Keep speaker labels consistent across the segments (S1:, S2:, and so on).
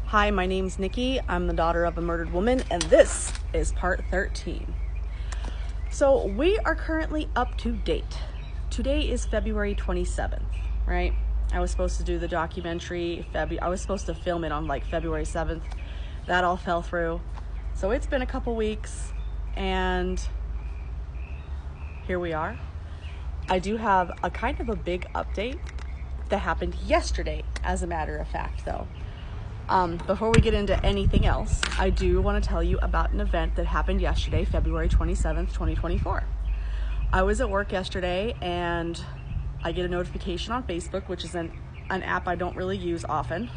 S1: Hi, my name's Nikki. I'm the daughter of a murdered woman, and this is part 13. So we are currently up to date. Today is February 27th, right? I was supposed to do the documentary. I was supposed to film it on like February 7th. That all fell through. So it's been a couple weeks, and here we are. I do have a kind of a big update that happened yesterday, as a matter of fact, though. Before we get into anything else, I do want to tell you about an event that happened yesterday, February 27th, 2024. I was at work yesterday and I get a notification on Facebook, which is an app I don't really use often,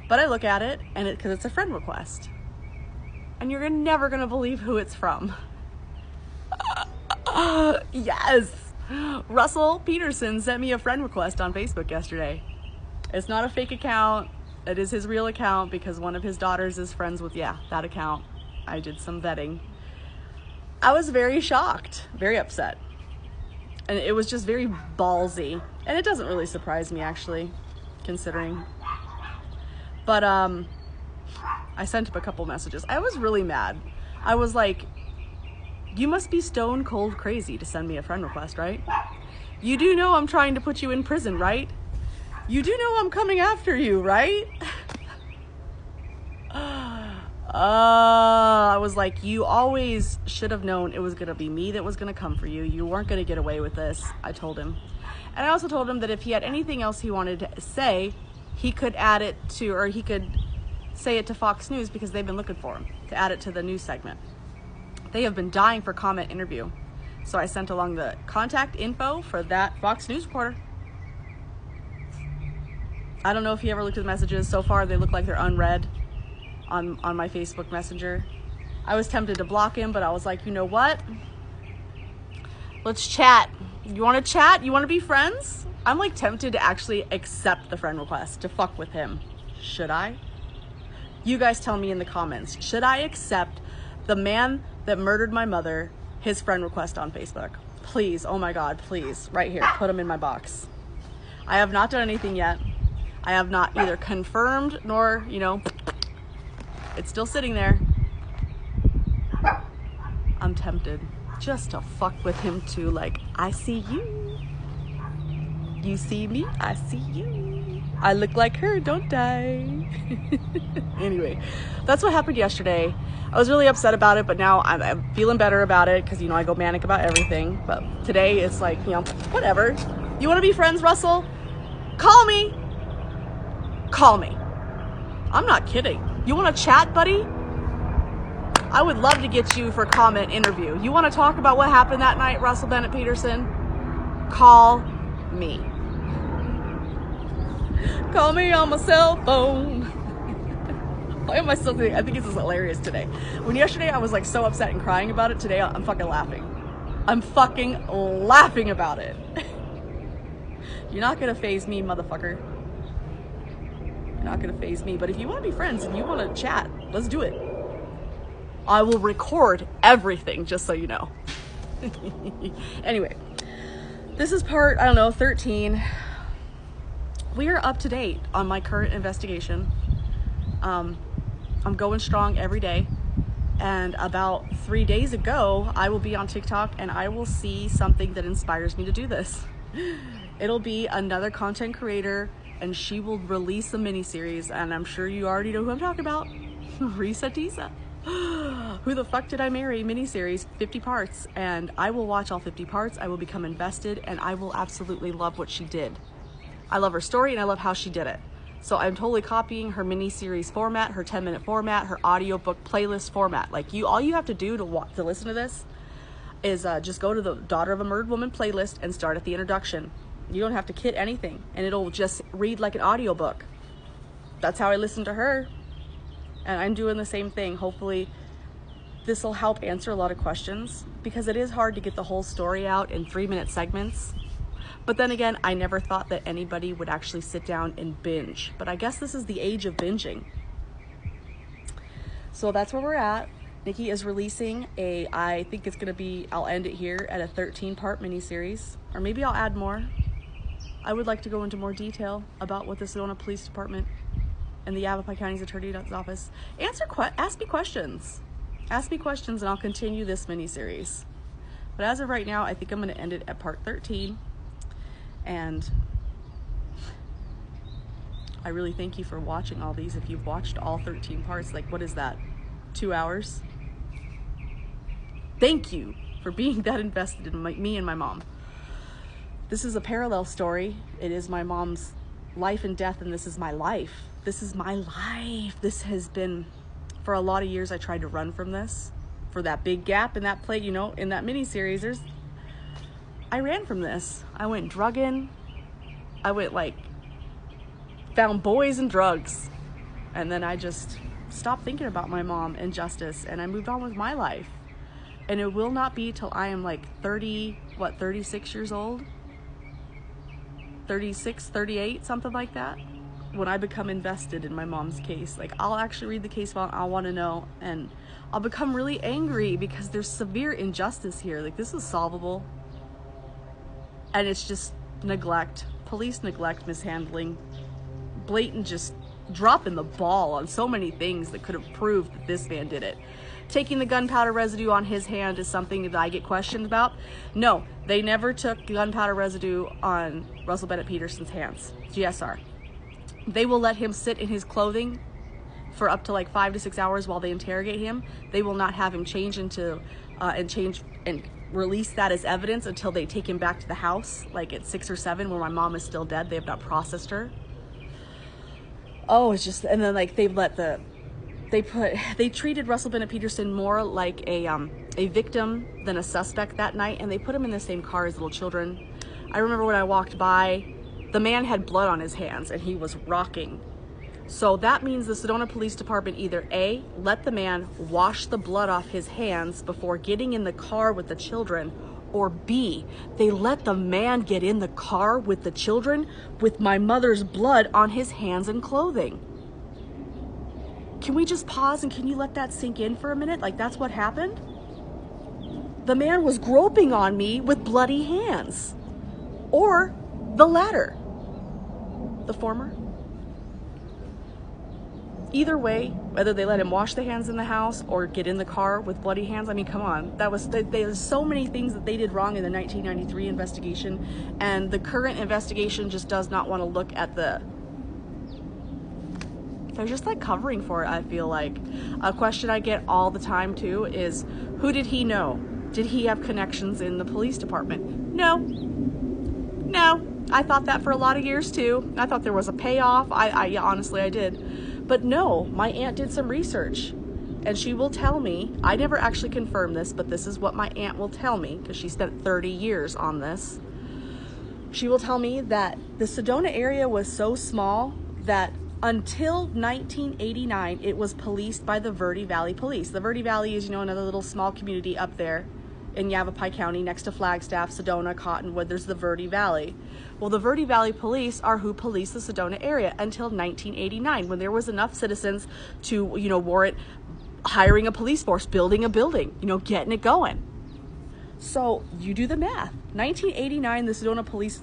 S1: but I look at it and because it's a friend request. And you're never going to believe who it's from. Yes! Russell Peterson sent me a friend request on Facebook yesterday. It's not a fake account. It is his real account because one of his daughters is friends with, that account. I did some vetting. I was very shocked, very upset. And it was just very ballsy. And it doesn't really surprise me, actually, considering. But I sent him a couple messages. I was really mad. I was like, you must be stone cold crazy to send me a friend request, right? You do know I'm trying to put you in prison, right? You do know I'm coming after you, right? I was like, you always should have known it was going to be me that was going to come for you. You weren't going to get away with this, I told him. And I also told him that if he had anything else he wanted to say, he could add it to, or he could say it to Fox News because they've been looking for him to add it to the news segment. They have been dying for comment interview. So I sent along the contact info for that Fox News reporter. I don't know if he ever looked at the messages. So far, they look like they're unread on my Facebook Messenger. I was tempted to block him, but I was like, you know what? Let's chat. You want to chat? You want to be friends? I'm like tempted to actually accept the friend request to fuck with him. Should I? You guys tell me in the comments. Should I accept the man that murdered my mother, his friend request on Facebook? Please, oh my God, please. Right here, put him in my box. I have not done anything yet. I have not either confirmed nor, it's still sitting there. I'm tempted just to fuck with him too. Like, I see you. You see me, I see you. I look like her, don't I? Anyway, that's what happened yesterday. I was really upset about it, but now I'm feeling better about it because, I go manic about everything. But today it's like, whatever. You want to be friends, Russell? Call me. Call me. I'm not kidding. You want to chat, buddy? I would love to get you for a comment interview. You want to talk about what happened that night, Russell Bennett Peterson? Call me. Call me on my cell phone. Why am I still thinking? I think this is hilarious today. When yesterday I was like so upset and crying about it, today I'm fucking laughing. I'm fucking laughing about it. You're not gonna faze me, motherfucker. Not gonna faze me, but if you want to be friends and you want to chat, let's do it. I will record everything, just so you know. Anyway, this is part 13. We are up to date on my current investigation. I'm going strong every day, and about 3 days ago I will be on TikTok and I will see something that inspires me to do this. It'll be another content creator, and she will release a mini-series, and I'm sure you already know who I'm talking about. Risa Tisa. Who the Fuck Did I Marry mini-series, 50 parts, and I will watch all 50 parts. I will become invested, and I will absolutely love what she did. I love her story, and I love how she did it. So I'm totally copying her mini-series format, her 10-minute format, her audiobook playlist format. Like, all you have to do to listen to this is just go to the Daughter of a Murdered Woman playlist and start at the introduction. You don't have to kit anything, and it'll just read like an audiobook. That's how I listen to her, and I'm doing the same thing. Hopefully this will help answer a lot of questions, because it is hard to get the whole story out in 3-minute segments. But then again, I never thought that anybody would actually sit down and binge, but I guess this is the age of binging. So that's where we're at. Nikki is releasing I think it's gonna be, I'll end it here at a 13-part miniseries, or maybe I'll add more. I would like to go into more detail about what this Arizona Police Department and the Yavapai County's Attorney's Office. Ask me questions. Ask me questions and I'll continue this mini-series. But as of right now, I think I'm going to end it at part 13. And I really thank you for watching all these. If you've watched all 13 parts, like what is that? 2 hours? Thank you for being that invested in me and my mom. This is a parallel story. It is my mom's life and death, and this is my life. This is my life. This has been, for a lot of years, I tried to run from this. For that big gap in that plate, you know, in that mini-series, I ran from this. I went drugging. I went found boys and drugs. And then I just stopped thinking about my mom and justice, and I moved on with my life. And it will not be till I am 36 years old? 36, 38, something like that, when I become invested in my mom's case. I'll actually read the case file, I'll want to know, and I'll become really angry because there's severe injustice here. This is solvable. And it's just neglect, police neglect, mishandling, blatant just dropping the ball on so many things that could have proved that this man did it. Taking the gunpowder residue on his hand is something that I get questioned about. No, they never took gunpowder residue on Russell Bennett Peterson's hands, GSR. They will let him sit in his clothing for up to 5 to 6 hours while they interrogate him. They will not have him change into and release that as evidence until they take him back to the house, at 6 or 7, where my mom is still dead. They have not processed her. Oh, it's just, and then they treated Russell Bennett Peterson more like a victim than a suspect that night, and they put him in the same car as little children. I remember when I walked by, the man had blood on his hands and he was rocking. So that means the Sedona Police Department either A, let the man wash the blood off his hands before getting in the car with the children, or B, they let the man get in the car with the children with my mother's blood on his hands and clothing. Can we just pause and can you let that sink in for a minute? That's what happened? The man was groping on me with bloody hands. Or the latter. The former. Either way, whether they let him wash the hands in the house or get in the car with bloody hands, I mean, come on. There's so many things that they did wrong in the 1993 investigation, and the current investigation just does not want to look at they're just covering for it, I feel like. A question I get all the time too is, who did he know? Did he have connections in the police department? No. I thought that for a lot of years too. I thought there was a payoff. I honestly, I did. But no, my aunt did some research, and she will tell me, I never actually confirmed this, but this is what my aunt will tell me, because she spent 30 years on this. She will tell me that the Sedona area was so small that until 1989, it was policed by the Verde Valley Police. The Verde Valley is, another little small community up there in Yavapai County next to Flagstaff, Sedona, Cottonwood. There's the Verde Valley. Well, the Verde Valley Police are who police the Sedona area until 1989, when there was enough citizens to, warrant hiring a police force, building a building, getting it going. So you do the math. 1989, the Sedona Police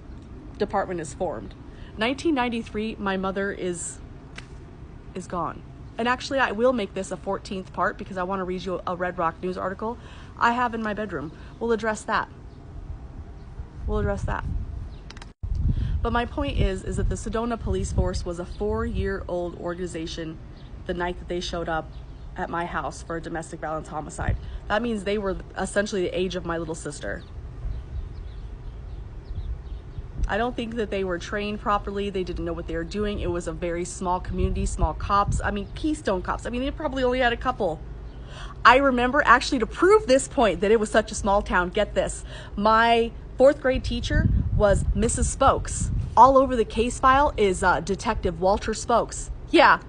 S1: Department is formed. 1993, my mother is gone. And actually, I will make this a 14th part because I want to read you a Red Rock News article I have in my bedroom. We'll address that. But my point is that the Sedona Police Force was a 4-year-old organization the night that they showed up at my house for a domestic violence homicide. That means they were essentially the age of my little sister. I don't think that they were trained properly. They didn't know what they were doing. It was a very small community, small cops. I mean, Keystone cops. I mean, they probably only had a couple. I remember, actually, to prove this point that it was such a small town, get this. My 4th grade teacher was Mrs. Spokes. All over the case file is Detective Walter Spokes. Yeah,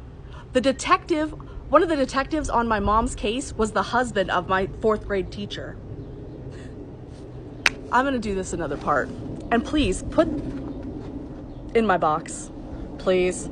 S1: one of the detectives on my mom's case was the husband of my 4th grade teacher. I'm gonna do this another part. And please, put in my box, please,